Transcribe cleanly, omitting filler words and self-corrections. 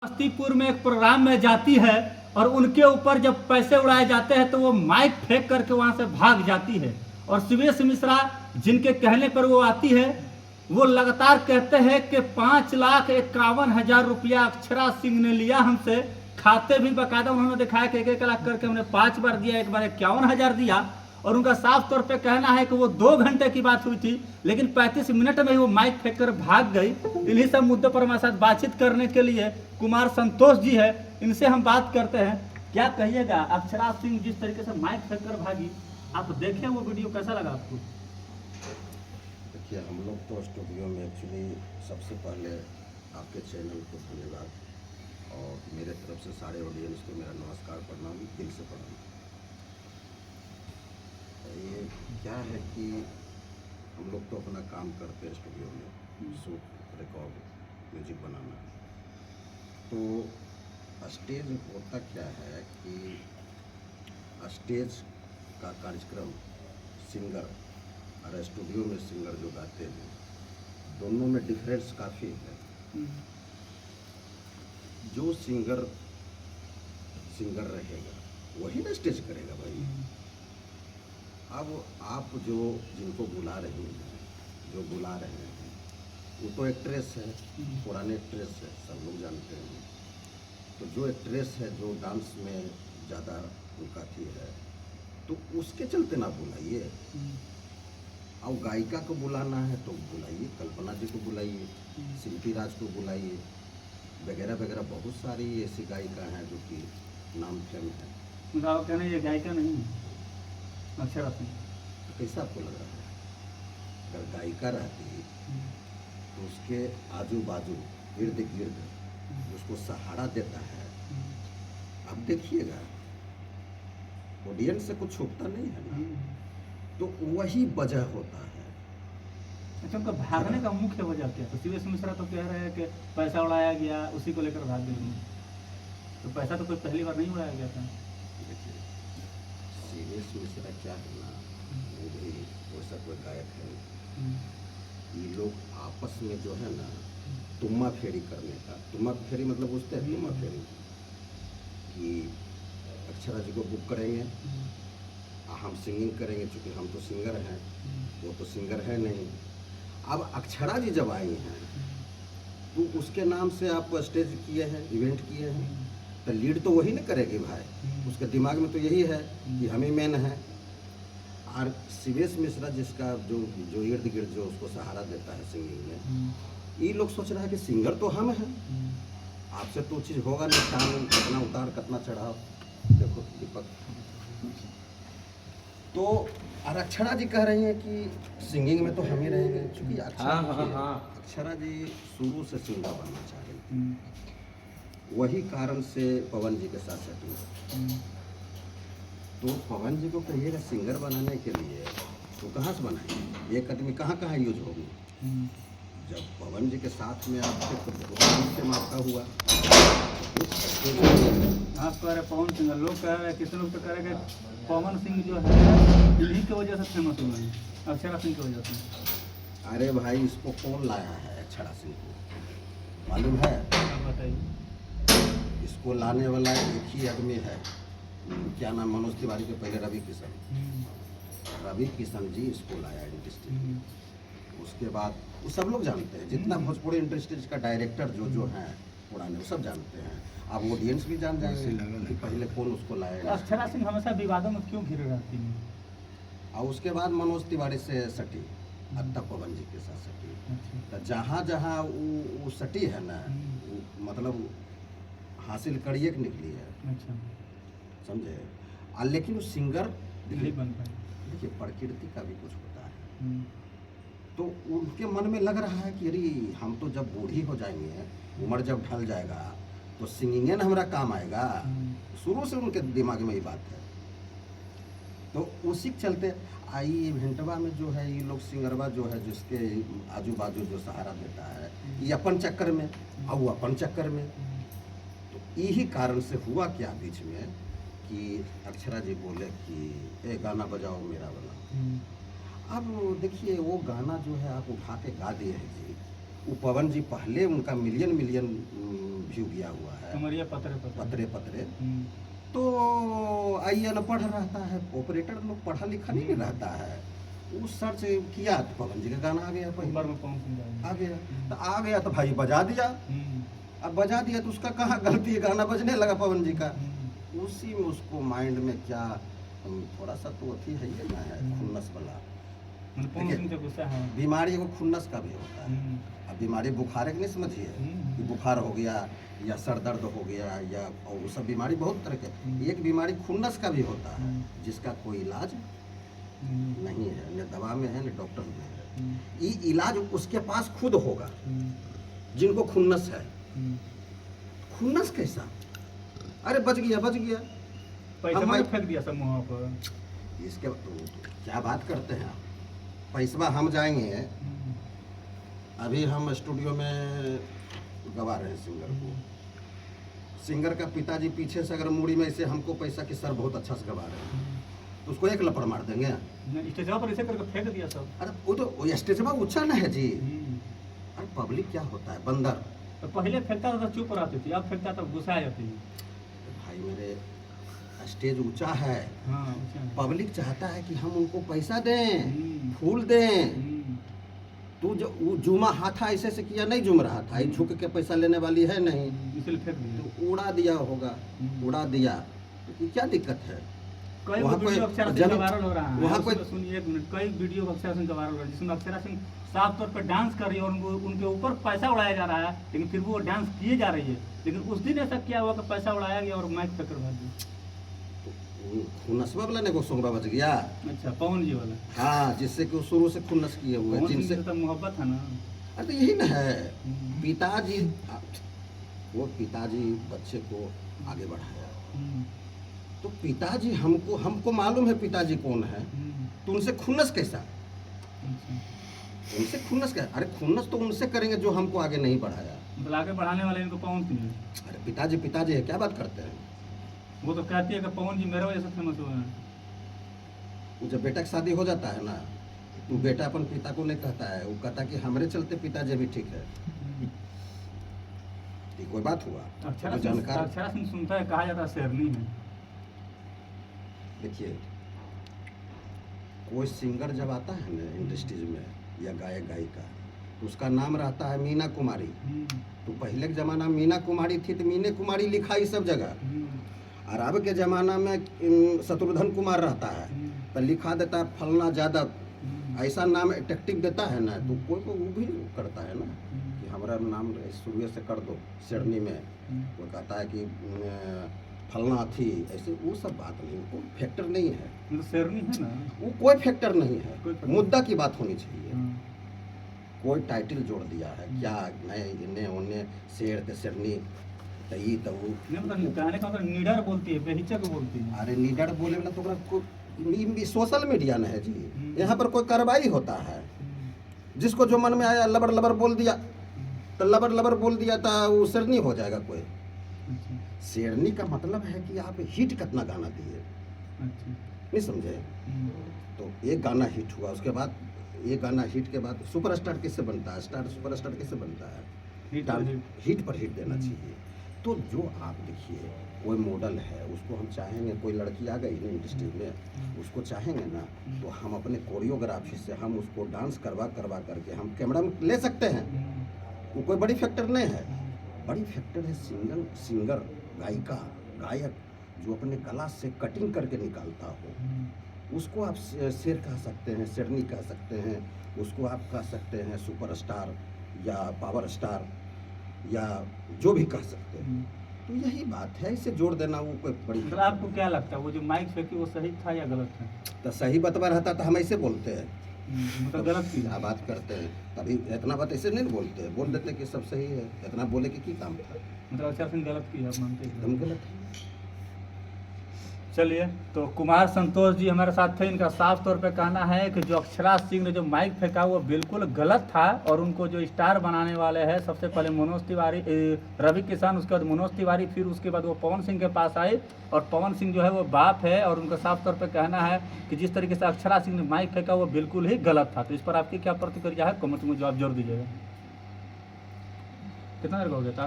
समस्तीपुर में एक प्रोग्राम में जाती है और उनके ऊपर जब पैसे उड़ाए जाते हैं तो वो माइक फेंक करके वहां से भाग जाती है। और सुरेश मिश्रा जिनके कहने पर वो आती है, वो लगातार कहते हैं कि 5,51,000 रुपया अक्षरा सिंह ने लिया हमसे। खाते भी बकायदा उन्होंने दिखाया कि 1-1 लाख करके हमने 5 बार दिया, एक बार 51,000 दिया। और उनका साफ तौर पे कहना है कि वो 2 घंटे की बात हुई थी, लेकिन 35 मिनट में ही वो माइक फेंक कर भाग गई। इन्हीं सब मुद्दों पर हमारे साथ बातचीत करने के लिए कुमार संतोष जी है, इनसे हम बात करते हैं। क्या कहिएगा, अक्षरा सिंह जिस तरीके से माइक फेंक कर भागी, आप देखें वो वीडियो, कैसा लगा आपको? देखिए, हम लोग तो स्टूडियो में एक्चुअली सबसे पहले आपके चैनल को धन्यवाद और मेरे तरफ से सारे ऑडियंस को मेरा नमस्कार, प्रणाम, दिल से प्रणाम। ये क्या है कि हम लोग तो अपना काम करते हैं स्टूडियो में, शूट, रिकॉर्ड, म्यूजिक बनाना। तो स्टेज होता क्या है कि स्टेज का कार्यक्रम, सिंगर और स्टूडियो में सिंगर जो गाते हैं, दोनों में डिफरेंस काफ़ी है। जो सिंगर रहेगा वही ना स्टेज करेगा भाई। अब आप जो जिनको बुला रहे हैं वो तो एक्ट्रेस है, पुराने एक्ट्रेस है, सब लोग जानते हैं। तो जो एक्ट्रेस है, जो डांस में ज़्यादा उनका थी है, तो उसके चलते ना बुलाइए। अब गायिका को बुलाना है तो बुलाइए, कल्पना जी को बुलाइए, शिल्पी राज को बुलाइए, वगैरह वगैरह। बहुत सारी ऐसी गायिका हैं जो कि नाम फेम है। उनका कहना ये गायिका नहीं है अक्षरा सिंह। तो कैसा आपको लग रहा है? अगर गायिका रहती तो उसके आजू बाजू, इर्द गिर्द उसको सहारा देता है। अब देखिएगा, ऑडियंस से कुछ छुपता नहीं है ना, तो वही वजह होता है। अच्छा, उनका भागने का मुख्य वजह क्या? तो सुरेश मिश्रा तो कह रहे हैं कि पैसा उड़ाया गया, उसी को लेकर भाग गए। तो पैसा तो कोई पहली बार नहीं उड़ाया गया था। देखिए, सुरेश मिश्रा क्या है ना, वो भी वैसा कोई गायक है। ये लोग आपस में जो है ना, तुम्मा फेरी करने का, तुम्मा फेरी मतलब बुझते हैं? तुम्मा फेरी कि अक्षरा जी को बुक करेंगे, हम सिंगिंग करेंगे, चूँकि हम तो सिंगर हैं, वो तो सिंगर है नहीं। अब अक्षरा जी जब आई हैं तो उसके नाम से आप स्टेज किए हैं, इवेंट किए हैं, तो लीड तो वही ना करेगी भाई। उसके दिमाग में तो यही है कि हम ही मेन है। और सुरेश मिश्रा जिसका जो इर्द गिर्द जो उसको सहारा देता है सिंगिंग में, ये लोग सोच रहे हैं कि सिंगर तो हम हैं, आपसे तो चीज़ होगा नहीं, टांग कितना उतार कितना चढ़ाओ। देखो दीपक, तो और अक्षरा जी कह रही हैं कि सिंगिंग में तो हम ही रहेंगे, क्योंकि अक्षरा जी शुरू से सिंगर बनना चाह रही थी। वही कारण से पवन जी के साथ सेटिंग। तो पवन जी को कहिएगा सिंगर बनाने के लिए, तो कहाँ से बनाएंगे? एक आदमी कहाँ कहाँ यूज होगी। जब पवन जी के साथ में आपके तो आपका हुआ। आप कह रहे पवन सिंह, लोग कह रहे हैं, किसी लोग तो कह रहे हैं कि पवन सिंह जो है इन्हीं की वजह से फेमस हुए हैं, अक्षरा सिंह की वजह से। अरे भाई, इसको कौन लाया है अक्षरा सिंह को, मालूम है? आप बताइए। इसको लाने वाला एक ही आदमी है, क्या नाम, मनोज तिवारी के पहले रवि किशन जी इसको लाया इंडस्ट्री। उसके बाद वो सब लोग जानते हैं, जितना भोजपुरी इंडस्ट्रीज का डायरेक्टर जो हैं पुराने, वो सब जानते हैं। अब ऑडियंस भी जान जाएंगे कि पहले कौन उसको लाया। अक्षरा सिंह हमेशा विवादों में क्यों घिरे रहती है? और उसके बाद मनोज तिवारी से सटी, अब तक पवन जी के साथ सटी। तो जहाँ जहाँ वो सटी है ना, मतलब हासिल करिए कि निकली है। अच्छा, समझे? लेकिन वो सिंगर नहीं बन पाए। देखिए, प्रकृति का भी कुछ होता है। तो उनके मन में लग रहा है कि अरे हम तो जब बूढ़ी हो जाएंगे, उम्र जब ढल जाएगा, तो सिंगिंग ना हमारा काम आएगा। शुरू से उनके दिमाग में ये बात है। तो उसी के चलते आई इवेंटवा में जो है, ये लोग सिंगरवा जो है, जिसके आजू बाजू जो सहारा देता है, ये अपन चक्कर में और वो अपन चक्कर में। तो यही कारण से हुआ क्या बीच में कि अक्षरा जी बोले कि ए गाना बजाओ मेरा वाला। अब देखिए, वो गाना जो है आप उठा के गा दिए हैं जी, वो पवन जी पहले उनका मिलियन मिलियन व्यू गया हुआ है, कमरिया पतरे पतरे पतरे पतरे। तो आई अनपढ़ रहता है, ऑपरेटर लोग पढ़ा लिखा नहीं रहता है, वो सर्च किया तो पवन जी का गाना आ गया, ऊपर में पहुंच जाएगा। आ गया तो आ गया तो भाई बजा दिया। अब बजा दिया तो उसका कहाँ गलती है, गाना बजने लगा पवन जी का। उसी में उसको माइंड में क्या थोड़ा सा तो अथी है ये ना है, खुन्नस वाला पवन सिंह से गुस्सा है। बीमारी एगो खुन्नस का भी होता है। अब बीमारी बुखार की नहीं समझिए कि बुखार हो गया या सर दर्द हो गया या और वो सब बीमारी बहुत तरह के, एक बीमारी खुन्नस का भी होता है जिसका कोई इलाज नहीं है, न दवा में है न डॉक्टर में है। ये इलाज उसके पास खुद होगा जिनको खुन्नस है। खुन्नस कैसा, अरे बच गया बच गया, पैसा हमारे फेंक दिया सब मुँह पर। इसके क्या बात करते हैं आप, पैसा हम जाएंगे, अभी हम स्टूडियो में गवा रहे हैं सिंगर को, सिंगर का पिताजी पीछे से अगर मूड़ी में ऐसे हमको पैसा कि सर बहुत अच्छा से गवा रहे हैं तो उसको एक लपड़ मार देंगे। स्टेज पर ऐसे करके फेंक दिया सब। अरे वो तो स्टेज पर ऊंचा ना है जी। अरे पब्लिक क्या होता है, बंदर। तो पहले फेंकता था तो चुप रहती थी, अब फेंकता तो गुस्सा आ जाती है। भाई मेरे स्टेज ऊंचा है, हाँ, अच्छा है। पब्लिक चाहता है कि हम उनको पैसा दें, फूल दें। तू जो वो जुमा हाथा ऐसे से किया, नहीं जुम रहा था, ये झुक के पैसा लेने वाली है नहीं, इसलिए फेंक दिया। तो उड़ा दिया होगा, उड़ा दिया तो क्या दिक्कत है। कई वहाँ वीडियो कोई अक्षरा सिंह जन- का वायरल हो रहा है। वहाँ उसमें कोई- सुनिए एक मिनट, कई वीडियो अक्षरा सिंह का वायरल हो रहा है जिसमें अक्षरा सिंह साफ तौर पर डांस कर रही है और उनके ऊपर पैसा उड़ाया जा रहा है, लेकिन फिर वो डांस किए जा रही है। लेकिन उस दिन ऐसा क्या हुआ कि पैसा उड़ाया गया और माइक फेंक कर भाग दी। खुन्नसवा वाला ने को सोंगरा बच गया। अच्छा, पवन जी वाला। हाँ, जिससे कि वो शुरू से खुन्नस किए हुए पवन सिंह जिनसे, से तो मोहब्बत है ना। अरे तो यही ना है, पिताजी, वो पिताजी बच्चे को आगे बढ़ाया, तो पिताजी हमको मालूम है पिताजी कौन है, तो उनसे खुन्नस कैसा, उनसे खुन्नस क्या, अरे खुन्नस तो उनसे करेंगे जो हमको आगे नहीं बढ़ाया। मतलब आगे बढ़ाने वाले इनको पवन सिंह है। अरे पिताजी पिताजी है, क्या बात करते हैं। वो तो कहती है कि पवन जी मेरे वजह से फेमस हुए हैं। वो जब बेटा की शादी हो जाता है ना, तो बेटा अपन पिता को नहीं कहता है, वो कहता है कि हमारे चलते पिताजी भी ठीक है। ये कोई बात हुआ, अक्षरा तो सिंह जानकार। अक्षरा सिंह सुनता है, कहा जाता है शेरनी है। देखिए, कोई सिंगर जब आता है ना इंडस्ट्रीज में या गायक गायिका, तो उसका नाम रहता है मीना कुमारी। तो पहले के ज़माना में मीना कुमारी थी तो मीने कुमारी लिखा ही सब जगह, और अब के ज़माना में शत्रुघ्न कुमार रहता है तो लिखा देता है फलना यादव, ऐसा नाम अट्रैक्टिव देता है ना, तो कोई को वो भी करता है ना कि हमारा नाम शुरू से कर दो शेरनी में। वो कहता है कि फलना थी, ऐसे वो सब बात नहीं, कोई फैक्टर नहीं है, मतलब शेरनी है ना। वो कोई फैक्टर नहीं है, कोई फैक्टर- मुद्दा की बात होनी चाहिए। कोई टाइटल जोड़ दिया है क्या, मैं इन्हें उन्हें शेर ते शेरनी तई तो वो, नहीं मतलब कहने का मतलब निडर बोलती है, बेहिचक बोलती है। अरे नीडर बोले ना तो ओकरा सोशल मीडिया न है जी, यहाँ पर कोई कार्रवाई होता है, जिसको जो मन में आया लबर लबर बोल दिया, तो लबर लबर बोल दिया तो वो शेरनी हो जाएगा कोई। अच्छा, शेरनी का मतलब है कि आप हिट कितना गाना दिए, अच्छा। नहीं समझे। तो एक गाना हिट हुआ, उसके बाद एक गाना हिट के बाद सुपरस्टार किससे बनता है, स्टार सुपरस्टार किससे बनता है, हिट पर हिट। हिट पर हिट देना चाहिए। तो जो आप देखिए, कोई मॉडल है, उसको हम चाहेंगे, कोई लड़की आ गई ना इंडस्ट्री में, उसको चाहेंगे ना तो हम अपने कोरियोग्राफी से हम उसको डांस करवा करके हम कैमरा में ले सकते हैं। वो कोई बड़ी फैक्टर नहीं है, बड़ी फैक्टर है सिंगर गायिका गायक जो अपने कला से कटिंग करके निकालता हो, उसको आप शेर कह सकते हैं, शेरनी कह सकते हैं, उसको आप कह सकते हैं सुपरस्टार या पावर स्टार या जो भी कह सकते हैं। तो यही बात है, इसे जोड़ देना वो कोई बड़ी, मतलब आपको क्या लगता है वो जो माइक फेंकी वो सही था या गलत था? तो सही बतवा रहता तो हम ऐसे बोलते हैं, मतलब गलत थी। क्या बात करते हैं, तभी इतना बात ऐसे नहीं बोलते, बोल देते कि सब सही है, इतना बोले कि काम था, मतलब अक्षर सिंह गलत की आप मानते हैं? एकदम गलत है। चलिए, तो कुमार संतोष जी हमारे साथ थे। इनका साफ तौर पे कहना है कि जो अक्षरा सिंह ने जो माइक फेंका वो बिल्कुल गलत था, और उनको जो स्टार बनाने वाले हैं सबसे पहले मनोज तिवारी, रवि किशन, उसके बाद मनोज तिवारी, फिर उसके बाद वो पवन सिंह के पास आए, और पवन सिंह जो है वो बाप है, और उनका साफ तौर पे कहना है कि जिस तरीके से अक्षरा सिंह ने माइक फेंका वो बिल्कुल ही गलत था। तो इस पर आपकी क्या प्रतिक्रिया है, कमेंट में जवाब जरूर दीजिएगा। कितना देर का हो गया तार